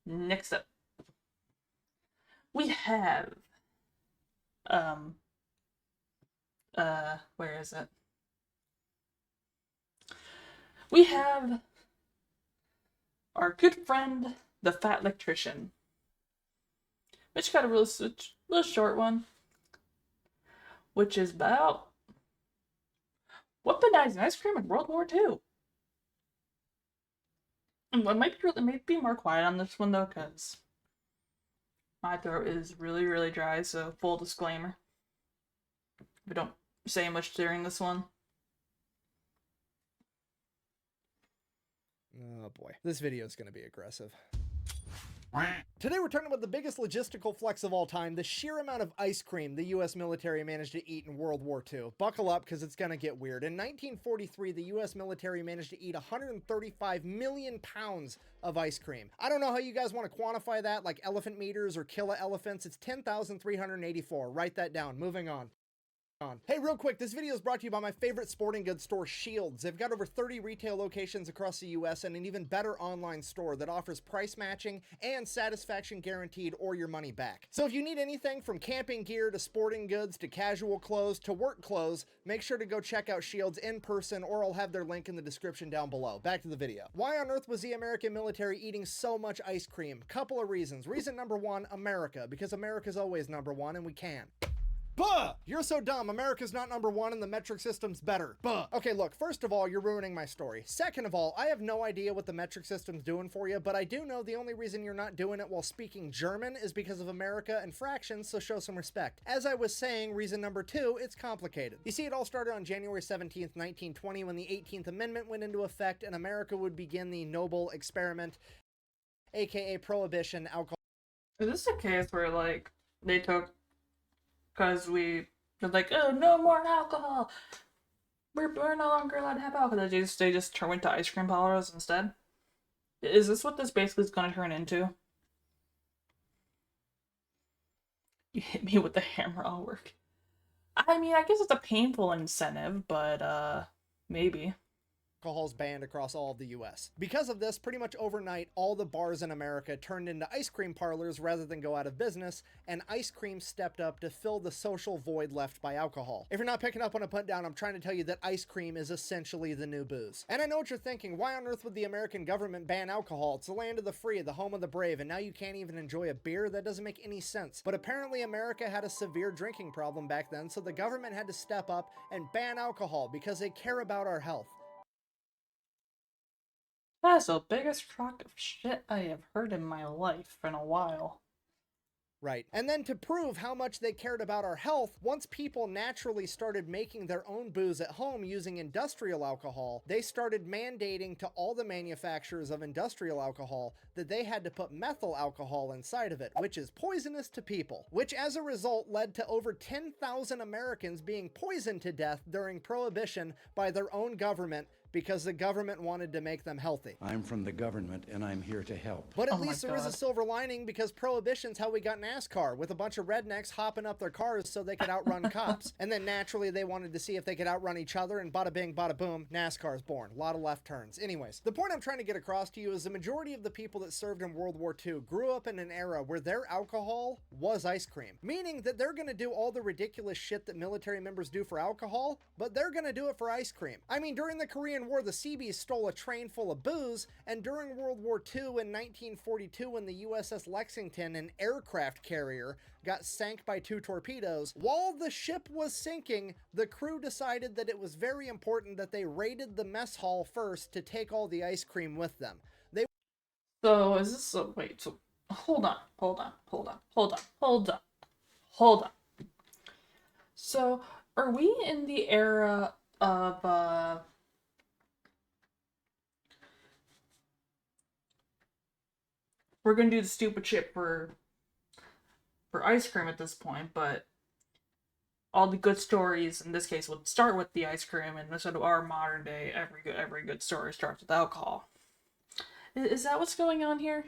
Next up, we have, um, where is it? We have our good friend, the Fat Electrician, which got a real short one, which is about weaponizing ice cream in World War II. And I might be more quiet on this one though, because my throat is really dry. So full disclaimer, we don't say much during this one. Oh boy, this video is going to be aggressive. Today we're talking about the biggest logistical flex of all time, the sheer amount of ice cream the US military managed to eat in World War II. Buckle up because it's gonna get weird. In 1943, the US military managed to eat 135 million pounds of ice cream. I don't know how you guys want to quantify that, like elephant meters or kiloelephants. It's 10,384. Write that down. Moving on. Hey, real quick, this video is brought to you by my favorite sporting goods store, Shields. They've got over 30 retail locations across the US and an even better online store that offers price matching and satisfaction guaranteed or your money back. So if you need anything from camping gear to sporting goods to casual clothes to work clothes, make sure to go check out Shields in person, or I'll have their link in the description down below. Back to the video. Why on earth was the American military eating so much ice cream? Couple of reasons. Reason number one, America, because America's always number one and we can. Buh! You're so dumb. America's not number one and the metric system's better. Buh! Okay, look, first of all, you're ruining my story. Second of all, I have no idea what the metric system's doing for you, but I do know the only reason you're not doing it while speaking German is because of America and fractions, so show some respect. As I was saying, reason number two, it's complicated. You see, it all started on January 17th, 1920, when the 18th Amendment went into effect and America would begin the Noble Experiment, aka Prohibition, alcohol. Is this a case where like they took because we're like, oh, no more alcohol. We're no longer allowed to have alcohol. They just went to ice cream parlors instead. Is this what this basically is going to turn into? You hit me with the hammer, I'll work. I mean, I guess it's a painful incentive, but maybe. Alcohol's banned across all of the US. Because of this, pretty much overnight, all the bars in America turned into ice cream parlors rather than go out of business, and ice cream stepped up to fill the social void left by alcohol. If you're not picking up on a put down, I'm trying to tell you that ice cream is essentially the new booze. And I know what you're thinking, why on earth would the American government ban alcohol? It's the land of the free, the home of the brave, and now you can't even enjoy a beer? That doesn't make any sense. But apparently America had a severe drinking problem back then, so the government had to step up and ban alcohol because they care about our health. That's the biggest crock of shit I have heard in my life in a while. Right. And then to prove how much they cared about our health, once people naturally started making their own booze at home using industrial alcohol, they started mandating to all the manufacturers of industrial alcohol that they had to put methyl alcohol inside of it, which is poisonous to people, which as a result led to over 10,000 Americans being poisoned to death during Prohibition by their own government because the government wanted to make them healthy. I'm from the government and I'm here to help. But at Oh my least there is a God. silver lining, because Prohibition's how we got NASCAR, with a bunch of rednecks hopping up their cars so they could outrun cops. And then naturally they wanted to see if they could outrun each other, and bada bing, bada boom, NASCAR's born. A lot of left turns. Anyways, the point I'm trying to get across to you is the majority of the people that served in World War II grew up in an era where their alcohol was ice cream. Meaning that they're gonna do all the ridiculous shit that military members do for alcohol, but they're gonna do it for ice cream. I mean, during the Korean War, the Seabees stole a train full of booze, and during World War II in 1942, when the USS Lexington, an aircraft carrier, got sank by 2 torpedoes, while the ship was sinking, the crew decided that it was very important that they raided the mess hall first to take all the ice cream with them. So is this a wait? So hold on. So are we in the era of we're gonna do the stupid shit for ice cream at this point, but all the good stories in this case would start with the ice cream, and sort of our modern day every good story starts with alcohol. Is that what's going on here?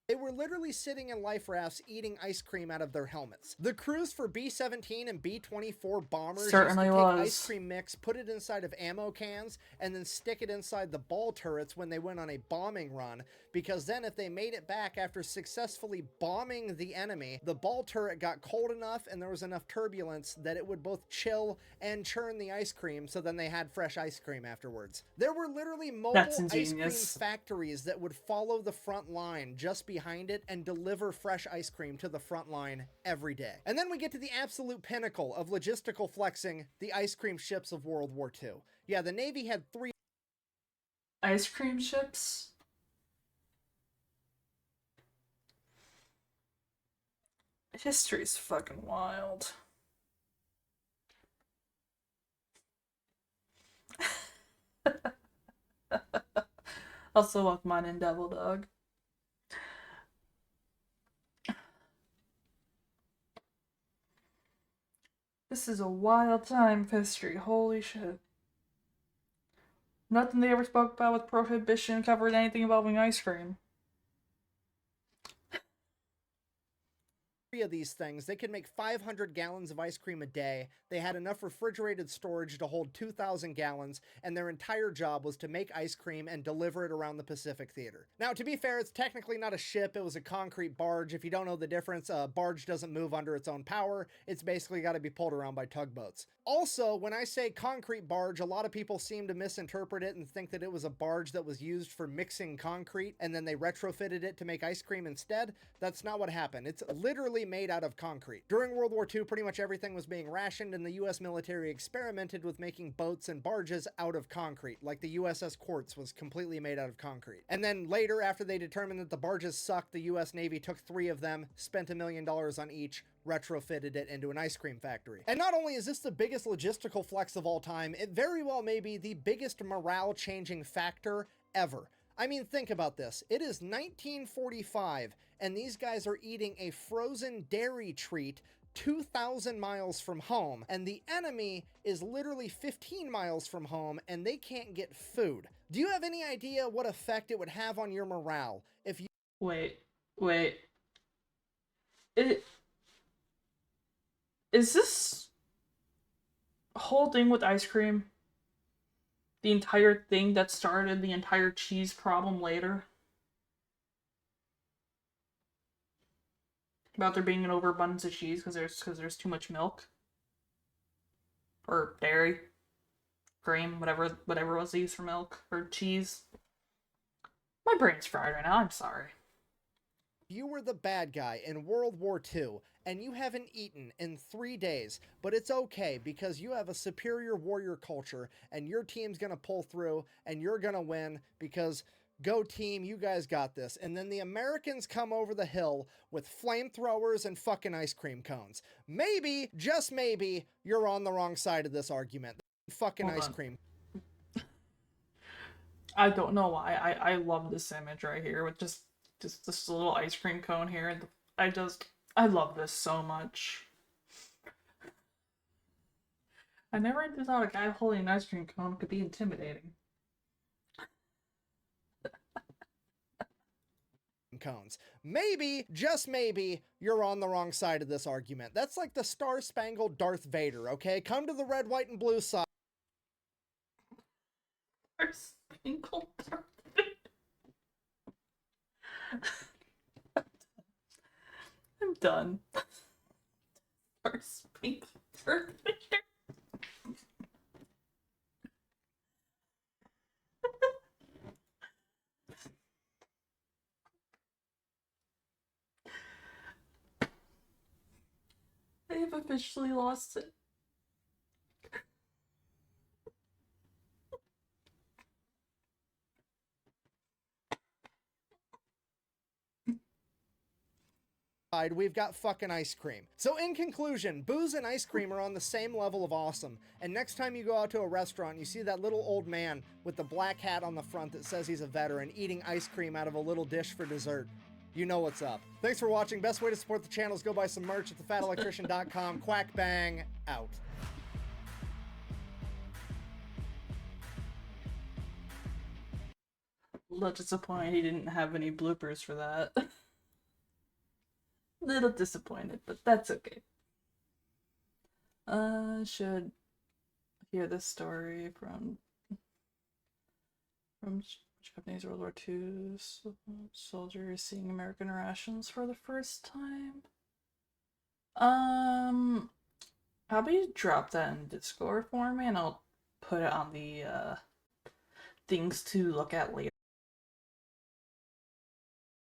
They were literally sitting in life rafts eating ice cream out of their helmets. The crews for B-17 and B-24 bombers Certainly used to take was. ice cream mix, put it inside of ammo cans, and then stick it inside the ball turrets when they went on a bombing run, because then if they made it back after successfully bombing the enemy, the ball turret got cold enough and there was enough turbulence that it would both chill and churn the ice cream, so then they had fresh ice cream afterwards. There were literally mobile That's ice cream ingenious. factories that would follow the front line just behind it and deliver fresh ice cream to the front line every day. And then we get to the absolute pinnacle of logistical flexing, the ice cream ships of World War II. Yeah, the Navy had 3 Ice cream ships? History's fucking wild. Also, welcome on in, Devil Dog. This is a wild time of history. Holy shit. Nothing they ever spoke about with prohibition covered anything involving ice cream. of these things. They could make 500 gallons of ice cream a day. They had enough refrigerated storage to hold 2,000 gallons, and their entire job was to make ice cream and deliver it around the Pacific Theater. Now, to be fair, it's technically not a ship. It was a concrete barge. If you don't know the difference, a barge doesn't move under its own power. It's basically got to be pulled around by tugboats. Also, when I say concrete barge, a lot of people seem to misinterpret it and think that it was a barge that was used for mixing concrete and then they retrofitted it to make ice cream instead. That's not what happened. It's literally made out of concrete. During World War II, pretty much everything was being rationed, and the US military experimented with making boats and barges out of concrete, like the USS Quartz was completely made out of concrete. And then later, after they determined that the barges sucked, the US Navy took 3 of them, spent $1 million on each, retrofitted it into an ice cream factory. And not only is this the biggest logistical flex of all time, it very well may be the biggest morale-changing factor ever. I mean, think about this. It is 1945, and these guys are eating a frozen dairy treat 2,000 miles from home, and the enemy is literally 15 miles from home, and they can't get food. Do you have any idea what effect it would have on your morale if you— Wait. Is this whole thing with ice cream the entire thing that started the entire cheese problem later? About there being an overabundance of cheese because there's too much milk? Or dairy? Cream, whatever was used for milk or cheese. My brain's fried right now, I'm sorry. you were the bad guy in World War II and you haven't eaten in 3 days, but it's okay because you have a superior warrior culture and your team's gonna pull through and you're gonna win because go team, you guys got this. And then the Americans come over the hill with flamethrowers and fucking ice cream cones. Maybe, just maybe, you're on the wrong side of this argument. Fucking Hold ice on. cream. I don't know why. I love this image right here with just this little ice cream cone here. I love this so much. I never thought a guy holding an ice cream cone could be intimidating. Cones. Maybe, just maybe, you're on the wrong side of this argument. That's like the Star-Spangled Darth Vader, okay? Come to the red, white, and blue side. Spangled Darth I'm done. Spangled Darth Vader. I have officially lost it. We've got fucking ice cream. So in conclusion, booze and ice cream are on the same level of awesome. And next time you go out to a restaurant and you see that little old man with the black hat on the front that says he's a veteran eating ice cream out of a little dish for dessert, you know what's up. Thanks for watching. Best way to support the channel is go buy some merch at thefatelectrician.com. Quack bang out. A little disappointed he didn't have any bloopers for that. Little disappointed, but that's okay. Should hear this story from Japanese World War II soldiers seeing American rations for the first time. How about you drop that in Discord for me, and I'll put it on the things to look at later.